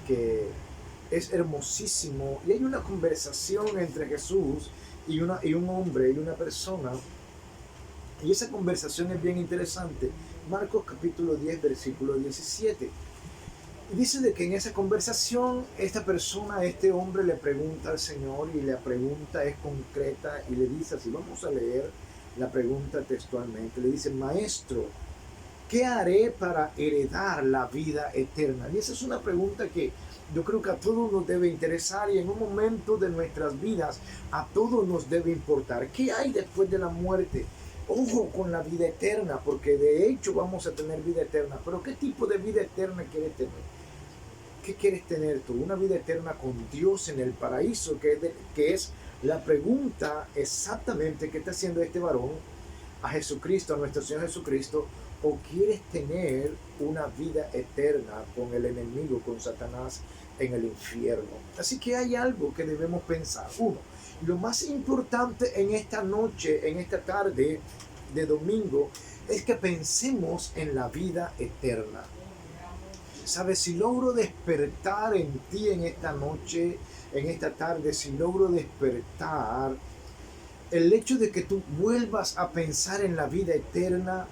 que es hermosísimo, y hay una conversación entre Jesús y un hombre y una persona, y esa conversación es bien interesante. Marcos capítulo 10 versículo 17. Y dice de que en esa conversación esta persona, este hombre le pregunta al Señor, y la pregunta es concreta y le dice así, vamos a leer la pregunta textualmente, le dice: Maestro, ¿qué haré para heredar la vida eterna? Y esa es una pregunta que yo creo que a todos nos debe interesar, y en un momento de nuestras vidas a todos nos debe importar. ¿Qué hay después de la muerte? Ojo con la vida eterna, porque de hecho vamos a tener vida eterna. Pero ¿qué tipo de vida eterna quieres tener? ¿Qué quieres tener tú? ¿Una vida eterna con Dios en el paraíso? Que es la pregunta exactamente que está haciendo este varón a Jesucristo, a nuestro Señor Jesucristo. ¿O quieres tener una vida eterna con el enemigo, con Satanás en el infierno? Así que hay algo que debemos pensar. Uno, lo más importante en esta noche, en esta tarde de domingo, es que pensemos en la vida eterna. ¿Sabes? Si logro despertar en ti en esta noche, en esta tarde, si logro despertar el hecho de que tú vuelvas a pensar en la vida eterna,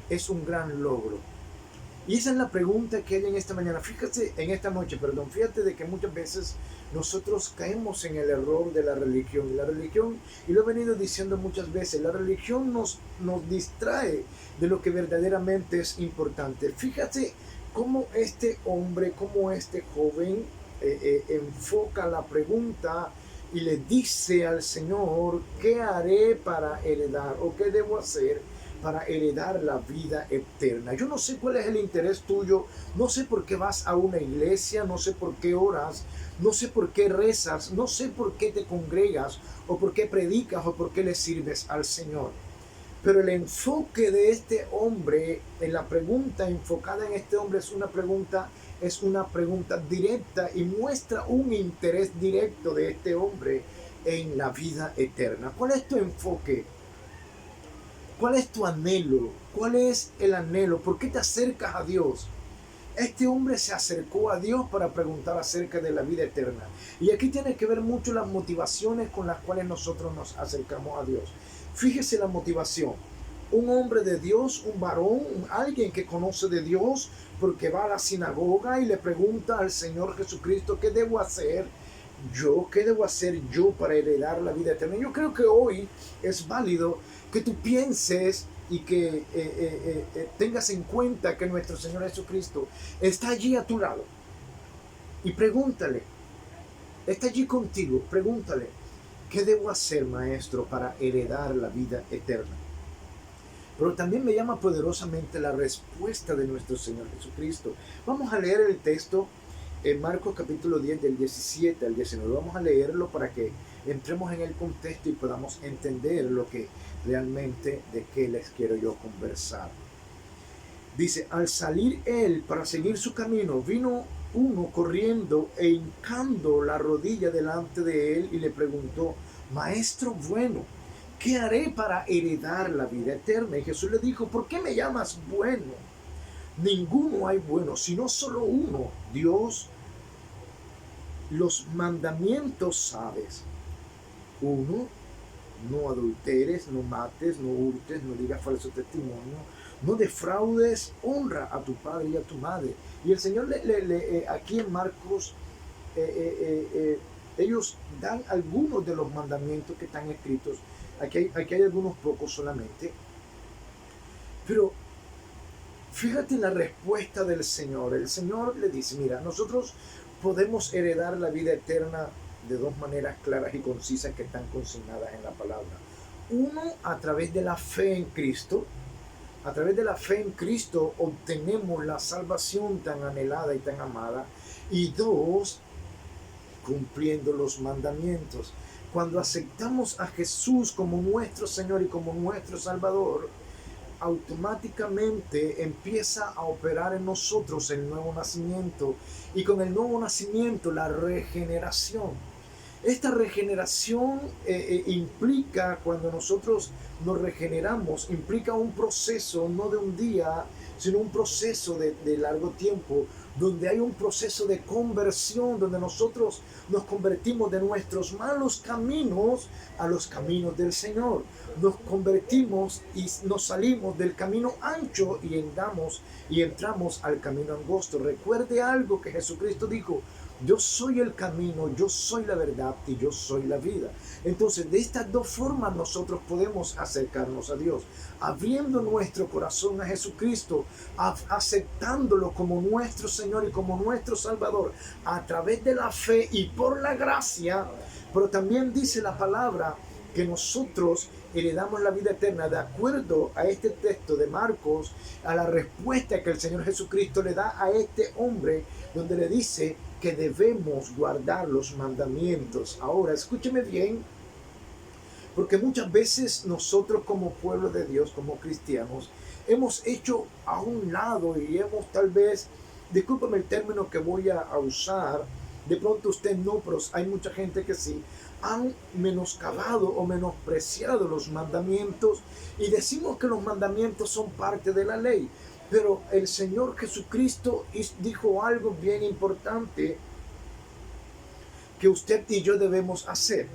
es un gran logro. Y esa es la pregunta que hay en esta mañana. Fíjate, en esta noche, perdón, fíjate de que muchas veces nosotros caemos en el error de la religión. Y la religión, y lo he venido diciendo muchas veces, la religión nos distrae de lo que verdaderamente es importante. Fíjate cómo este hombre, cómo este joven enfoca la pregunta y le dice al Señor: ¿qué haré para heredar? ¿O qué debo hacer para heredar la vida eterna? Yo no sé cuál es el interés tuyo, no sé por qué vas a una iglesia, no sé por qué oras, no sé por qué rezas, no sé por qué te congregas, o por qué predicas, o por qué le sirves al Señor. Pero el enfoque de este hombre, en la pregunta enfocada en este hombre, es una pregunta directa, y muestra un interés directo de este hombre en la vida eterna. ¿Cuál es tu enfoque? ¿Cuál es tu anhelo? ¿Cuál es el anhelo? ¿Por qué te acercas a Dios? Este hombre se acercó a Dios para preguntar acerca de la vida eterna. Y aquí tiene que ver mucho las motivaciones con las cuales nosotros nos acercamos a Dios. Fíjese la motivación. Un hombre de Dios, un varón, alguien que conoce de Dios, porque va a la sinagoga y le pregunta al Señor Jesucristo: ¿qué debo hacer yo? ¿Qué debo hacer yo para heredar la vida eterna? Yo creo que hoy es válido que tú pienses y que tengas en cuenta que nuestro Señor Jesucristo está allí a tu lado. Y pregúntale, está allí contigo, pregúntale: ¿qué debo hacer, Maestro, para heredar la vida eterna? Pero también me llama poderosamente la respuesta de nuestro Señor Jesucristo. Vamos a leer el texto en Marcos capítulo 10 del 17 al 19. Vamos a leerlo para que entremos en el contexto y podamos entender lo que realmente, de qué les quiero yo conversar. Dice: al salir él para seguir su camino, vino uno corriendo e hincando la rodilla delante de él, y le preguntó: Maestro bueno, ¿qué haré para heredar la vida eterna? Y Jesús le dijo: ¿por qué me llamas bueno? Ninguno hay bueno, sino solo uno, Dios. Los mandamientos sabes. Uno: no adulteres, no mates, no hurtes, no digas falso testimonio, no defraudes, honra a tu padre y a tu madre. Y el Señor aquí en Marcos, ellos dan algunos de los mandamientos que están escritos. Aquí hay algunos pocos solamente. Pero fíjate la respuesta del Señor. El Señor le dice: mira, nosotros podemos heredar la vida eterna de dos maneras claras y concisas que están consignadas en la palabra. Uno, a través de la fe en Cristo. A través de la fe en Cristo obtenemos la salvación tan anhelada y tan amada. Y dos, cumpliendo los mandamientos. Cuando aceptamos a Jesús como nuestro Señor y como nuestro Salvador, automáticamente empieza a operar en nosotros el nuevo nacimiento, y con el nuevo nacimiento la regeneración. Esta regeneración implica, cuando nosotros nos regeneramos, implica un proceso, no de un día, sino un proceso de largo tiempo, donde hay un proceso de conversión, donde nosotros nos convertimos de nuestros malos caminos a los caminos del Señor. Nos convertimos y nos salimos del camino ancho y entramos al camino angosto. Recuerde algo que Jesucristo dijo: yo soy el camino, yo soy la verdad y yo soy la vida. Entonces, de estas dos formas nosotros podemos acercarnos a Dios: abriendo nuestro corazón a Jesucristo, aceptándolo como nuestro Señor y como nuestro Salvador a través de la fe y por la gracia. Pero también dice la palabra que nosotros heredamos la vida eterna de acuerdo a este texto de Marcos, a la respuesta que el Señor Jesucristo le da a este hombre, donde le dice que debemos guardar los mandamientos. Ahora, escúcheme bien, porque muchas veces nosotros como pueblo de Dios, como cristianos, hemos hecho a un lado y hemos tal vez, discúlpame el término que voy a usar, de pronto usted no, pero hay mucha gente que sí, han menoscabado o menospreciado los mandamientos y decimos que los mandamientos son parte de la ley. Pero el Señor Jesucristo dijo algo bien importante que usted y yo debemos hacer.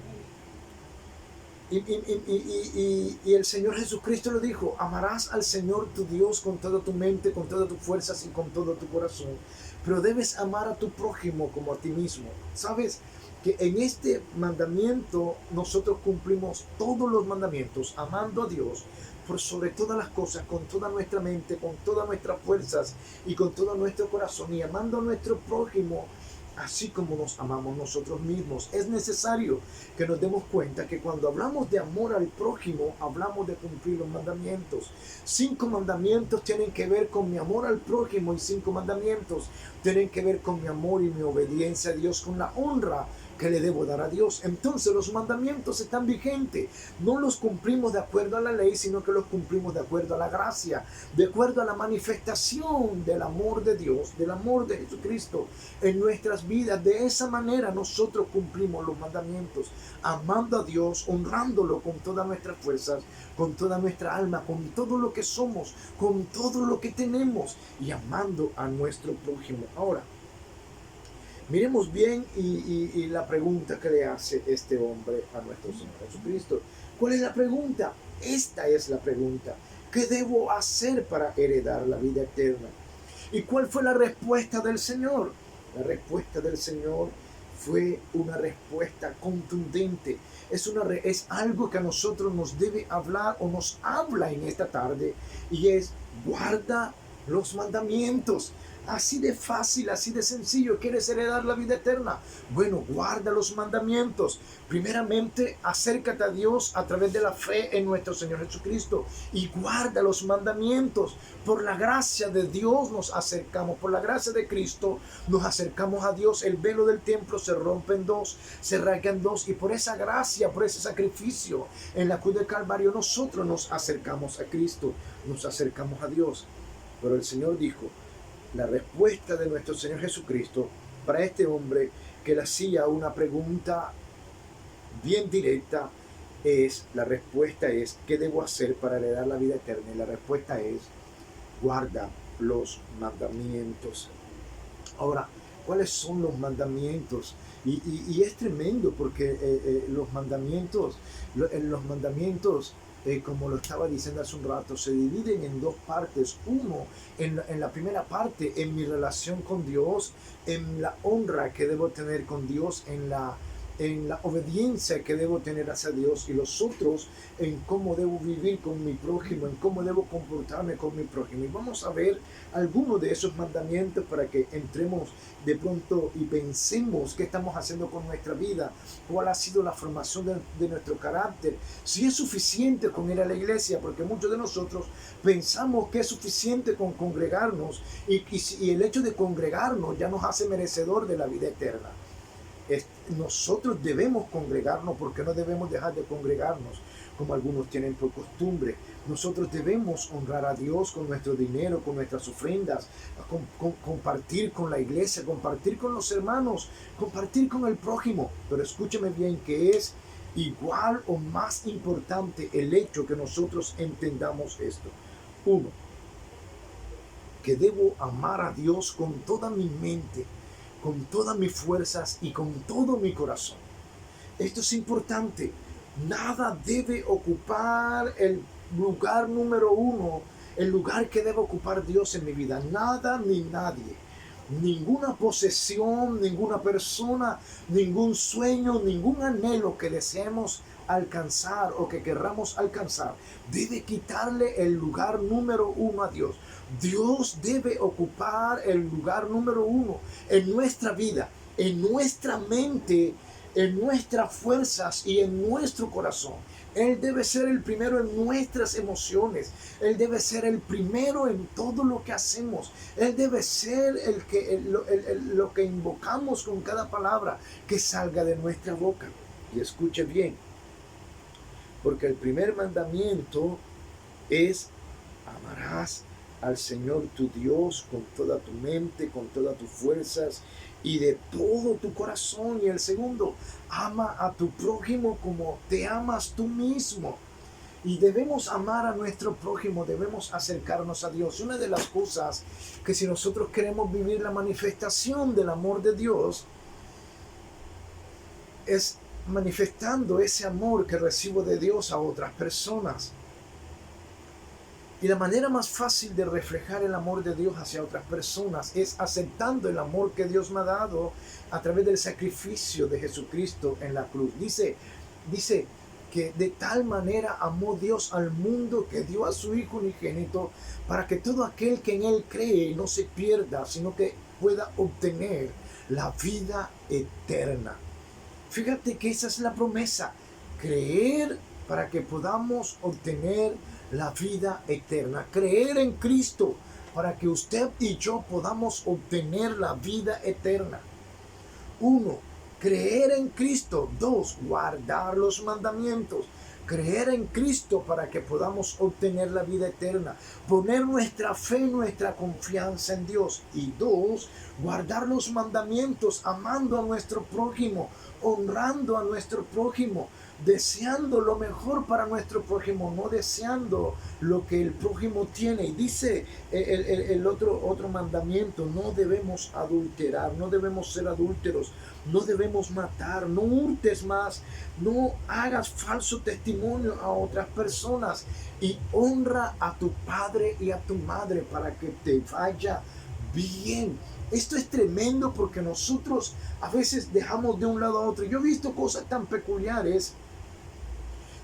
Y el Señor Jesucristo lo dijo: amarás al Señor tu Dios con toda tu mente, con todas tus fuerzas y con todo tu corazón. Pero debes amar a tu prójimo como a ti mismo. ¿Sabes? Que en este mandamiento nosotros cumplimos todos los mandamientos, amando a Dios por sobre todas las cosas, con toda nuestra mente, con todas nuestras fuerzas y con todo nuestro corazón, y amando a nuestro prójimo así como nos amamos nosotros mismos. Es necesario que nos demos cuenta que cuando hablamos de amor al prójimo, hablamos de cumplir los mandamientos. 5 mandamientos tienen que ver con mi amor al prójimo y 5 mandamientos tienen que ver con mi amor y mi obediencia a Dios, con la honra que le debo dar a Dios. Entonces los mandamientos están vigentes. No los cumplimos de acuerdo a la ley, sino que los cumplimos de acuerdo a la gracia, de acuerdo a la manifestación del amor de Dios, del amor de Jesucristo en nuestras vidas. De esa manera nosotros cumplimos los mandamientos, amando a Dios, honrándolo con todas nuestras fuerzas, con toda nuestra alma, con todo lo que somos, con todo lo que tenemos, y amando a nuestro prójimo. Ahora, miremos bien y la pregunta que le hace este hombre a nuestro Señor Jesucristo. ¿Cuál es la pregunta? Esta es la pregunta. ¿Qué debo hacer para heredar la vida eterna? ¿Y cuál fue la respuesta del Señor? La respuesta del Señor fue una respuesta contundente. Es algo que a nosotros nos debe hablar o nos habla en esta tarde, y es: guarda los mandamientos. Así de fácil, así de sencillo. ¿Quieres heredar la vida eterna? Bueno, guarda los mandamientos. Primeramente, acércate a Dios a través de la fe en nuestro Señor Jesucristo y guarda los mandamientos. Por la gracia de Dios nos acercamos, por la gracia de Cristo nos acercamos a Dios. El velo del templo se rompe en dos, se rasga en dos, y por esa gracia, por ese sacrificio en la cruz del Calvario, nosotros nos acercamos a Cristo, nos acercamos a Dios. Pero el Señor dijo, la respuesta de nuestro Señor Jesucristo para este hombre que le hacía una pregunta bien directa, la respuesta es: ¿qué debo hacer para heredar la vida eterna? Y la respuesta es: guarda los mandamientos. Ahora, ¿cuáles son los mandamientos? Y es tremendo porque los mandamientos, como lo estaba diciendo hace un rato, se dividen en dos partes. Uno, en la primera parte, en mi relación con Dios, en la honra que debo tener con Dios, en la obediencia que debo tener hacia Dios, y los otros en cómo debo vivir con mi prójimo, en cómo debo comportarme con mi prójimo. Y vamos a ver algunos de esos mandamientos para que entremos de pronto y pensemos qué estamos haciendo con nuestra vida, cuál ha sido la formación de nuestro carácter, si es suficiente con ir a la iglesia, porque muchos de nosotros pensamos que es suficiente con congregarnos, y el hecho de congregarnos ya nos hace merecedor de la vida eterna. Nosotros debemos congregarnos, porque no debemos dejar de congregarnos como algunos tienen por costumbre. Nosotros debemos honrar a Dios con nuestro dinero, con nuestras ofrendas, compartir con la iglesia, compartir con los hermanos, compartir con el prójimo. Pero escúcheme bien, que es igual o más importante el hecho que nosotros entendamos esto. Uno, que debo amar a Dios con toda mi mente, con todas mis fuerzas y con todo mi corazón. Esto es importante. Nada debe ocupar el lugar número uno, el lugar que debe ocupar Dios en mi vida. Nada ni nadie. Ninguna posesión, ninguna persona, ningún sueño, ningún anhelo que deseemos alcanzar o que querramos alcanzar debe quitarle el lugar número uno a Dios. Dios debe ocupar el lugar número uno en nuestra vida, en nuestra mente, en nuestras fuerzas y en nuestro corazón. Él debe ser el primero en nuestras emociones. Él debe ser el primero en todo lo que hacemos. Él debe ser lo que invocamos con cada palabra que salga de nuestra boca. Y escuche bien, porque el primer mandamiento es: amarás al Señor tu Dios con toda tu mente, con todas tus fuerzas y de todo tu corazón. Y el segundo, ama a tu prójimo como te amas tú mismo. Y debemos amar a nuestro prójimo, debemos acercarnos a Dios. Una de las cosas que, si nosotros queremos vivir la manifestación del amor de Dios, es manifestando ese amor que recibo de Dios a otras personas. Y la manera más fácil de reflejar el amor de Dios hacia otras personas es aceptando el amor que Dios me ha dado a través del sacrificio de Jesucristo en la cruz. Dice que de tal manera amó Dios al mundo que dio a su Hijo unigénito para que todo aquel que en Él cree no se pierda, sino que pueda obtener la vida eterna. Fíjate que esa es la promesa: creer para que podamos obtener la vida eterna. Creer en Cristo para que usted y yo podamos obtener la vida eterna. 1. Creer en Cristo. 2. Guardar los mandamientos. Creer en Cristo para que podamos obtener la vida eterna. Poner nuestra fe, nuestra confianza en Dios. Y 2. Guardar los mandamientos, amando a nuestro prójimo, honrando a nuestro prójimo, deseando lo mejor para nuestro prójimo, no deseando lo que el prójimo tiene. Y dice el otro mandamiento: no debemos adulterar, no debemos ser adúlteros, no debemos matar, no hurtes más, no hagas falso testimonio a otras personas, y honra a tu padre y a tu madre para que te vaya bien. Esto es tremendo, porque nosotros a veces dejamos de un lado a otro. Yo he visto cosas tan peculiares,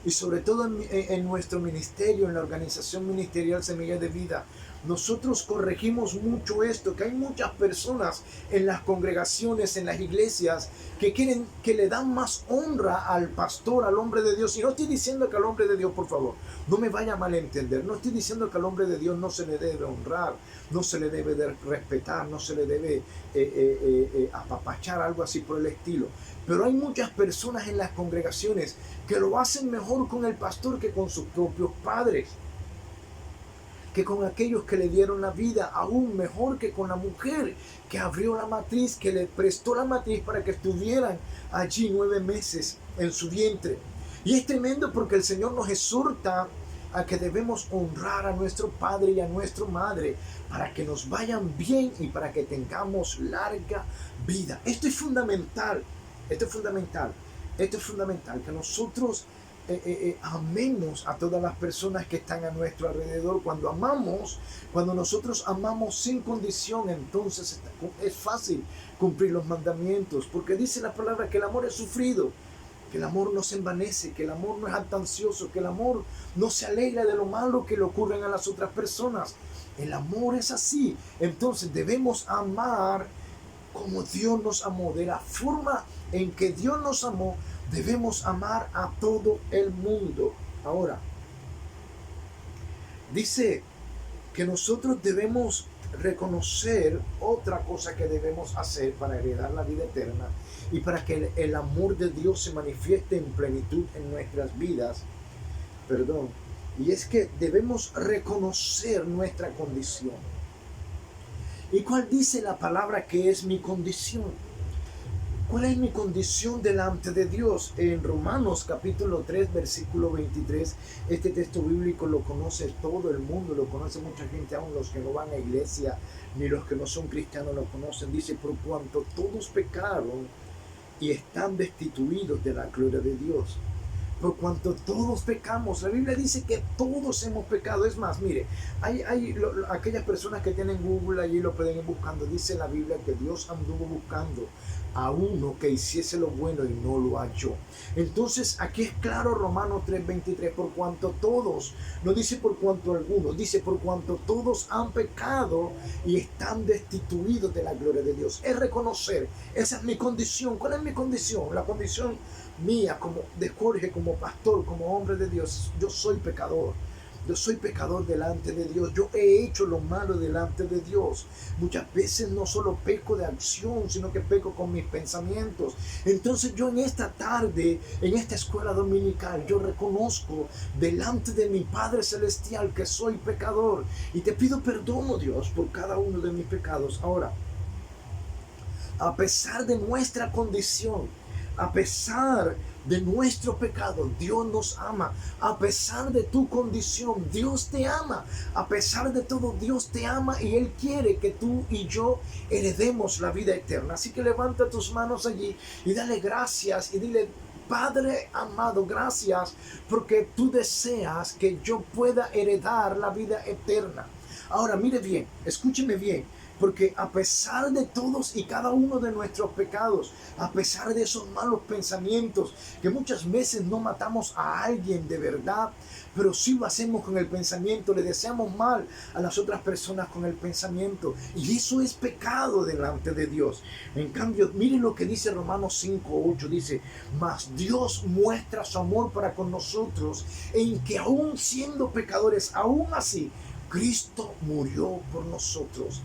y sobre todo en nuestro ministerio, en la organización ministerial Semilla de Vida, nosotros corregimos mucho esto, que hay muchas personas en las congregaciones, en las iglesias, que le dan más honra al pastor, al hombre de Dios. Y no estoy diciendo que al hombre de Dios, por favor, no me vaya a malentender, no estoy diciendo que al hombre de Dios no se le debe honrar, no se le debe de respetar, no se le debe apapachar, algo así por el estilo. Pero hay muchas personas en las congregaciones que lo hacen mejor con el pastor que con sus propios padres, que con aquellos que le dieron la vida, aún mejor que con la mujer que abrió la matriz, que le prestó la matriz para que estuvieran allí 9 meses en su vientre. Y es tremendo, porque el Señor nos exhorta a que debemos honrar a nuestro padre y a nuestra madre para que nos vayan bien y para que tengamos larga vida. Esto es fundamental, esto es fundamental, esto es fundamental, que nosotros amemos a todas las personas que están a nuestro alrededor. Cuando nosotros amamos sin condición, entonces es fácil cumplir los mandamientos, porque dice la palabra que el amor es sufrido, que el amor no se envanece, que el amor no es jactancioso, que el amor no se alegra de lo malo que le ocurren a las otras personas. El amor es así. Entonces debemos amar como Dios nos amó, de la forma en que Dios nos amó. Debemos amar a todo el mundo. Ahora, dice que nosotros debemos reconocer otra cosa que debemos hacer para heredar la vida eterna y para que el amor de Dios se manifieste en plenitud en nuestras vidas. Y es que debemos reconocer nuestra condición. ¿Y cuál dice la palabra que es mi condición? ¿Cuál es mi condición delante de Dios? En Romanos capítulo 3, versículo 23, este texto bíblico lo conoce todo el mundo, lo conoce mucha gente, aun los que no van a iglesia, ni los que no son cristianos lo conocen. Dice, por cuanto todos pecaron y están destituidos de la gloria de Dios. Por cuanto todos pecamos. La Biblia dice que todos hemos pecado. Es más, mire, aquellas personas que tienen Google allí lo pueden ir buscando. Dice la Biblia que Dios anduvo buscando a uno que hiciese lo bueno y no lo halló. Entonces aquí es claro Romanos 3:23, por cuanto todos, no dice por cuanto algunos, dice por cuanto todos han pecado y están destituidos de la gloria de Dios. Es reconocer, esa es mi condición. ¿Cuál es mi condición? La condición mía como de Jorge, como pastor, como hombre de Dios. Yo soy pecador. Yo soy pecador delante de Dios. Yo he hecho lo malo delante de Dios. Muchas veces no solo peco de acción, sino que peco con mis pensamientos. Entonces yo en esta tarde, en esta escuela dominical, yo reconozco delante de mi Padre Celestial que soy pecador. Y te pido perdón, oh Dios, por cada uno de mis pecados. Ahora, a pesar de nuestra condición, a pesar de nuestro pecado, Dios nos ama. A pesar de tu condición, Dios te ama. A pesar de todo, Dios te ama y Él quiere que tú y yo heredemos la vida eterna. Así que levanta tus manos allí y dale gracias y dile: Padre amado, gracias porque tú deseas que yo pueda heredar la vida eterna. Ahora mire bien, escúcheme bien. Porque a pesar de todos y cada uno de nuestros pecados, a pesar de esos malos pensamientos, que muchas veces no matamos a alguien de verdad, pero sí lo hacemos con el pensamiento, le deseamos mal a las otras personas con el pensamiento. Y eso es pecado delante de Dios. En cambio, mire lo que dice Romanos 5:8, dice: mas Dios muestra su amor para con nosotros, en que aún siendo pecadores, aún así, Cristo murió por nosotros.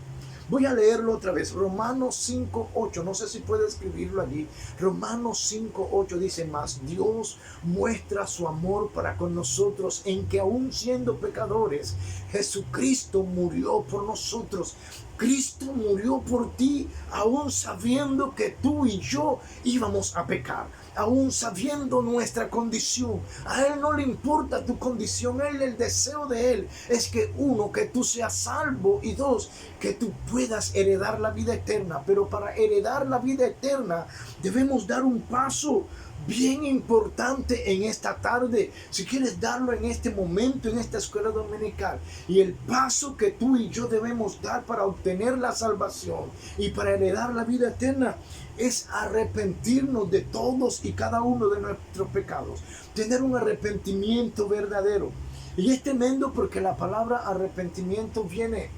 Voy a leerlo otra vez. Romanos 5:8. No sé si puede escribirlo allí. Romanos 5:8 dice: mas Dios muestra su amor para con nosotros, en que aún siendo pecadores, Jesucristo murió por nosotros. Cristo murió por ti, aún sabiendo que tú y yo íbamos a pecar, aún sabiendo nuestra condición. A Él no le importa tu condición. El deseo de Él es que uno, que tú seas salvo, y dos, que tú puedas heredar la vida eterna. Pero para heredar la vida eterna debemos dar un paso bien importante en esta tarde. Si quieres darlo en este momento, en esta escuela dominical, y el paso que tú y yo debemos dar para obtener la salvación y para heredar la vida eterna, es arrepentirnos de todos y cada uno de nuestros pecados, tener un arrepentimiento verdadero. Y es tremendo porque la palabra arrepentimiento viene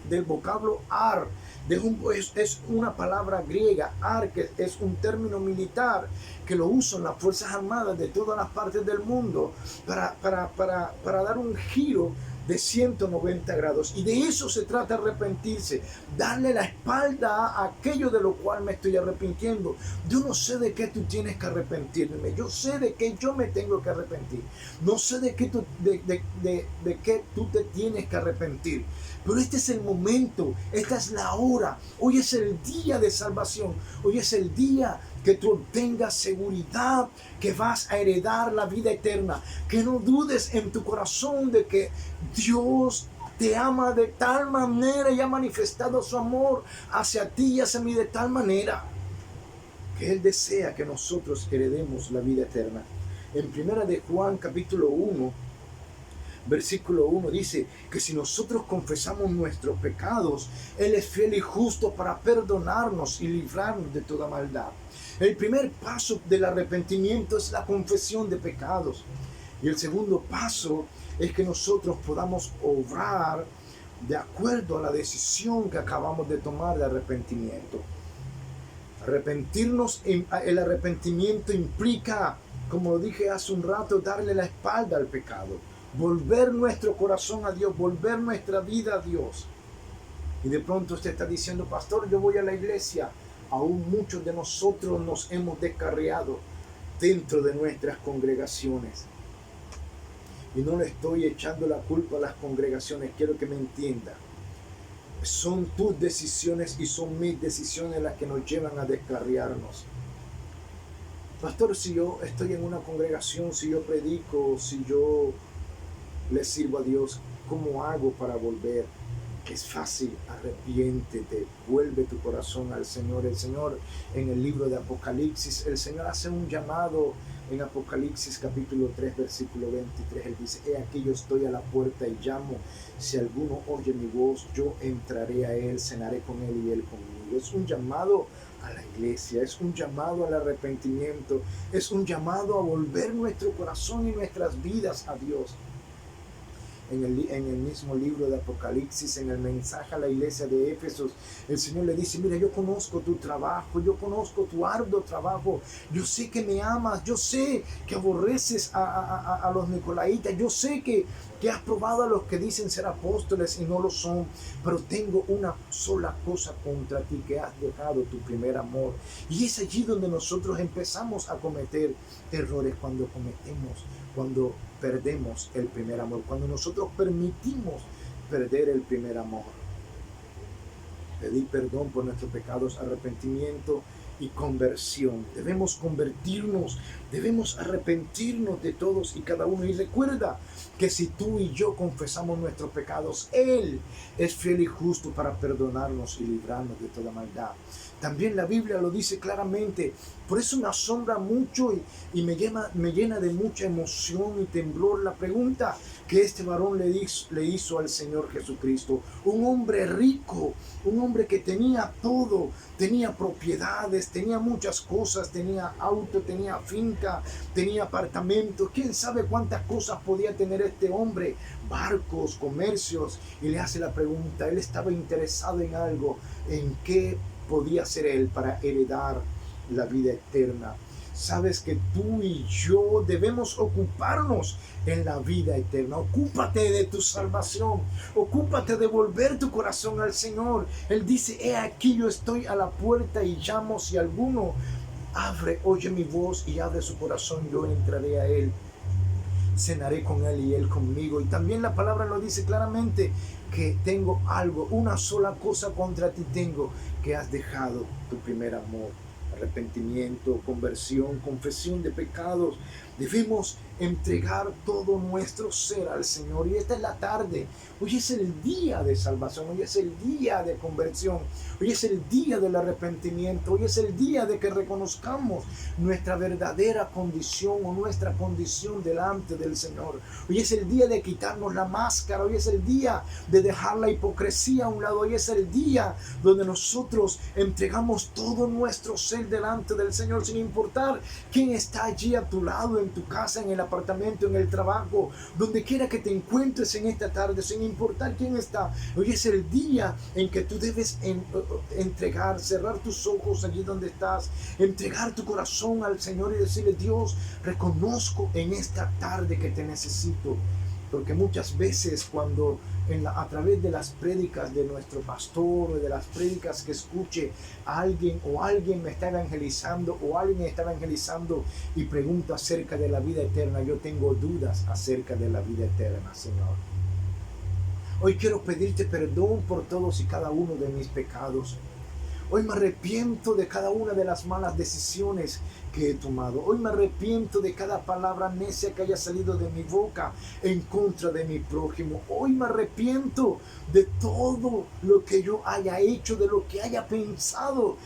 del vocablo ar, es una palabra griega, ar, que es un término militar que lo usan las Fuerzas Armadas de todas las partes del mundo para dar un giro de 190 grados. Y de eso se trata arrepentirse, darle la espalda a aquello de lo cual me estoy arrepintiendo. Yo no sé de qué tú tienes que arrepentirme, yo sé de qué yo me tengo que arrepentir, no sé de qué tú te tienes que arrepentir. Pero este es el momento, esta es la hora. Hoy es el día de salvación. Hoy es el día que tú obtengas seguridad que vas a heredar la vida eterna. Que no dudes en tu corazón de que Dios te ama de tal manera y ha manifestado su amor hacia ti y hacia mí de tal manera que Él desea que nosotros heredemos la vida eterna. En primera de Juan capítulo 1, versículo 1 dice que si nosotros confesamos nuestros pecados, Él es fiel y justo para perdonarnos y librarnos de toda maldad. El primer paso del arrepentimiento es la confesión de pecados. Y el segundo paso es que nosotros podamos obrar de acuerdo a la decisión que acabamos de tomar de arrepentimiento. Arrepentirnos, el arrepentimiento implica, como lo dije hace un rato, darle la espalda al pecado. Volver nuestro corazón a Dios, volver nuestra vida a Dios. Y de pronto usted está diciendo: pastor, yo voy a la iglesia. Aún muchos de nosotros nos hemos descarriado dentro de nuestras congregaciones. Y no le estoy echando la culpa a las congregaciones, quiero que me entienda. son tus decisiones y son mis decisiones las que nos llevan a descarriarnos. Pastor, si yo estoy en una congregación, si yo predico, si yo le sirvo a Dios, ¿cómo hago para volver? Es fácil, arrepiéntete, vuelve tu corazón al Señor. El Señor en el libro de Apocalipsis, el Señor hace un llamado en Apocalipsis capítulo 3 versículo 23. Él dice: he aquí yo estoy a la puerta y llamo, si alguno oye mi voz, yo entraré a él, cenaré con él y él conmigo. Es un llamado a la iglesia, es un llamado al arrepentimiento, es un llamado a volver nuestro corazón y nuestras vidas a Dios. En el mismo libro de Apocalipsis, en el mensaje a la iglesia de Éfeso, el Señor le dice: mira, yo conozco tu trabajo, yo conozco tu arduo trabajo, yo sé que me amas, yo sé que aborreces a los nicolaitas, yo sé que has probado a los que dicen ser apóstoles y no lo son, pero tengo una sola cosa contra ti, que has dejado tu primer amor. Y es allí donde nosotros empezamos a cometer errores, cuando perdemos el primer amor, cuando nosotros permitimos perder el primer amor. Pedir perdón por nuestros pecados, arrepentimiento y conversión. Debemos convertirnos, debemos arrepentirnos de todos y cada uno. Y recuerda que si tú y yo confesamos nuestros pecados, Él es fiel y justo para perdonarnos y librarnos de toda maldad. También la Biblia lo dice claramente. Por eso me asombra mucho y me llena de mucha emoción y temblor la pregunta que este varón le hizo al Señor Jesucristo. Un hombre rico, un hombre que tenía todo, tenía propiedades, tenía muchas cosas, tenía auto, tenía finca, tenía apartamento. ¿Quién sabe cuántas cosas podía tener este hombre? Barcos, comercios. Y le hace la pregunta. Él estaba interesado en algo. ¿En qué podía ser él para heredar la vida eterna? Sabes que tú y yo debemos ocuparnos en la vida eterna. Ocúpate de tu salvación. Ocúpate de volver tu corazón al Señor. Él dice: he aquí yo estoy a la puerta y llamo, si alguno oye mi voz y abre su corazón, yo entraré a él, cenaré con él y él conmigo. Y también la palabra lo dice claramente, que tengo algo, una sola cosa contra ti tengo, que has dejado tu primer amor. Arrepentimiento, conversión, confesión de pecados. Debemos entregar todo nuestro ser al Señor. Y esta es la tarde. Hoy es el día de salvación. Hoy es el día de conversión. Hoy es el día del arrepentimiento. Hoy es el día de que reconozcamos nuestra verdadera condición o nuestra condición delante del Señor. Hoy es el día de quitarnos la máscara. Hoy es el día de dejar la hipocresía a un lado. Hoy es el día donde nosotros entregamos todo nuestro ser delante del Señor, sin importar quién está allí a tu lado, en tu casa, en el apartamento, en el trabajo, donde quiera que te encuentres en esta tarde, sin importar quién está. Hoy es el día en que tú debes entregar, cerrar tus ojos allí donde estás, entregar tu corazón al Señor y decirle: Dios, reconozco en esta tarde que te necesito. Porque muchas veces cuando a través de las prédicas de nuestro pastor, o de las prédicas que escuche a alguien, o alguien me está evangelizando, o alguien está evangelizando y pregunta acerca de la vida eterna, yo tengo dudas acerca de la vida eterna, Señor. Hoy quiero pedirte perdón por todos y cada uno de mis pecados. Hoy me arrepiento de cada una de las malas decisiones que he tomado. Hoy me arrepiento de cada palabra necia que haya salido de mi boca en contra de mi prójimo. Hoy me arrepiento de todo lo que yo haya hecho, de lo que haya pensado,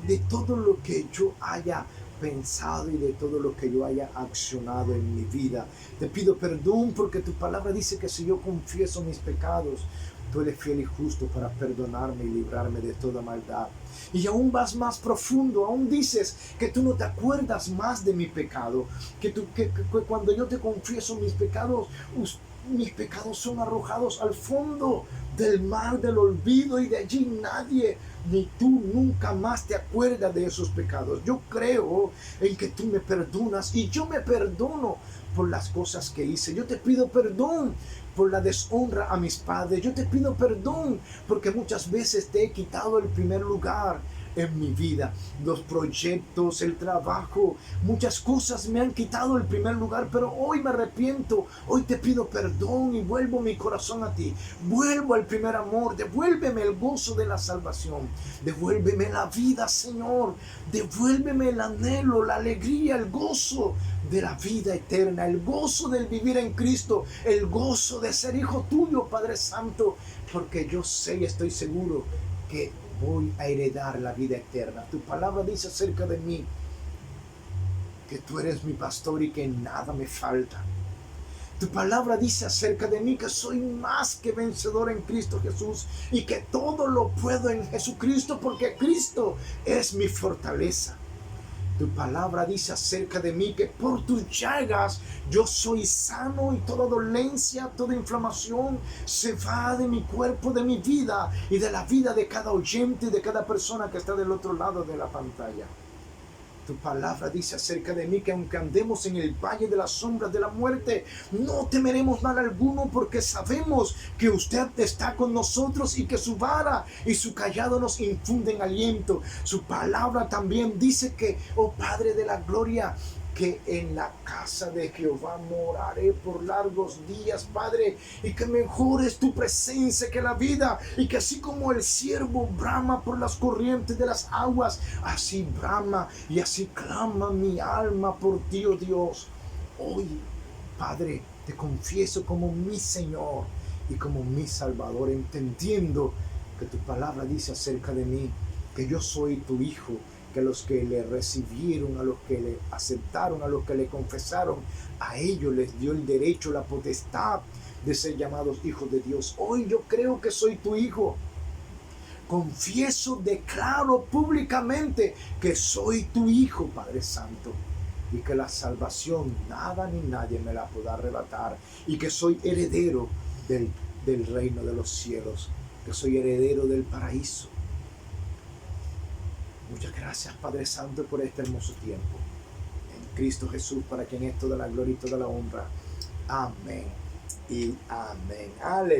de todo lo que yo haya pensado y de todo lo que yo haya accionado en mi vida. Te pido perdón porque tu palabra dice que si yo confieso mis pecados, tú eres fiel y justo para perdonarme y librarme de toda maldad. Y aún vas más profundo, aún dices que tú no te acuerdas más de mi pecado, que cuando yo te confieso mis pecados son arrojados al fondo del mar del olvido, y de allí nadie ni tú nunca más te acuerdas de esos pecados. Yo creo en que tú me perdonas y yo me perdono por las cosas que hice. Yo te pido perdón por la deshonra a mis padres. Yo te pido perdón porque muchas veces te he quitado el primer lugar en mi vida. Los proyectos, el trabajo, muchas cosas me han quitado el primer lugar, pero hoy me arrepiento. Hoy te pido perdón y vuelvo mi corazón a ti. Vuelvo al primer amor. Devuélveme el gozo de la salvación. Devuélveme la vida, Señor. Devuélveme el anhelo, la alegría, el gozo de la vida eterna, el gozo del vivir en Cristo, el gozo de ser hijo tuyo, Padre Santo, porque yo sé y estoy seguro que voy a heredar la vida eterna. Tu palabra dice acerca de mí que tú eres mi pastor y que nada me falta. Tu palabra dice acerca de mí que soy más que vencedor en Cristo Jesús y que todo lo puedo en Jesucristo porque Cristo es mi fortaleza. Tu palabra dice acerca de mí que por tus llagas yo soy sano y toda dolencia, toda inflamación se va de mi cuerpo, de mi vida y de la vida de cada oyente y de cada persona que está del otro lado de la pantalla. Tu palabra dice acerca de mí que aunque andemos en el valle de las sombras de la muerte, no temeremos mal alguno porque sabemos que usted está con nosotros y que su vara y su cayado nos infunden aliento. Su palabra también dice que, oh Padre de la gloria, que en la casa de Jehová moraré por largos días, Padre, y que mejor es tu presencia que la vida, y que así como el ciervo brama por las corrientes de las aguas, así brama y así clama mi alma por ti, oh Dios. Hoy, Padre, te confieso como mi Señor y como mi Salvador, entendiendo que tu palabra dice acerca de mí, que yo soy tu hijo, que a los que le recibieron, a los que le aceptaron, a los que le confesaron, a ellos les dio el derecho, la potestad de ser llamados hijos de Dios. Hoy yo creo que soy tu hijo. Confieso, declaro públicamente que soy tu hijo, Padre Santo, y que la salvación nada ni nadie me la podrá arrebatar, y que soy heredero del reino de los cielos, que soy heredero del paraíso. Muchas gracias, Padre Santo, por este hermoso tiempo. En Cristo Jesús, para quien es toda la gloria y toda la honra. Amén y amén. Aleluya.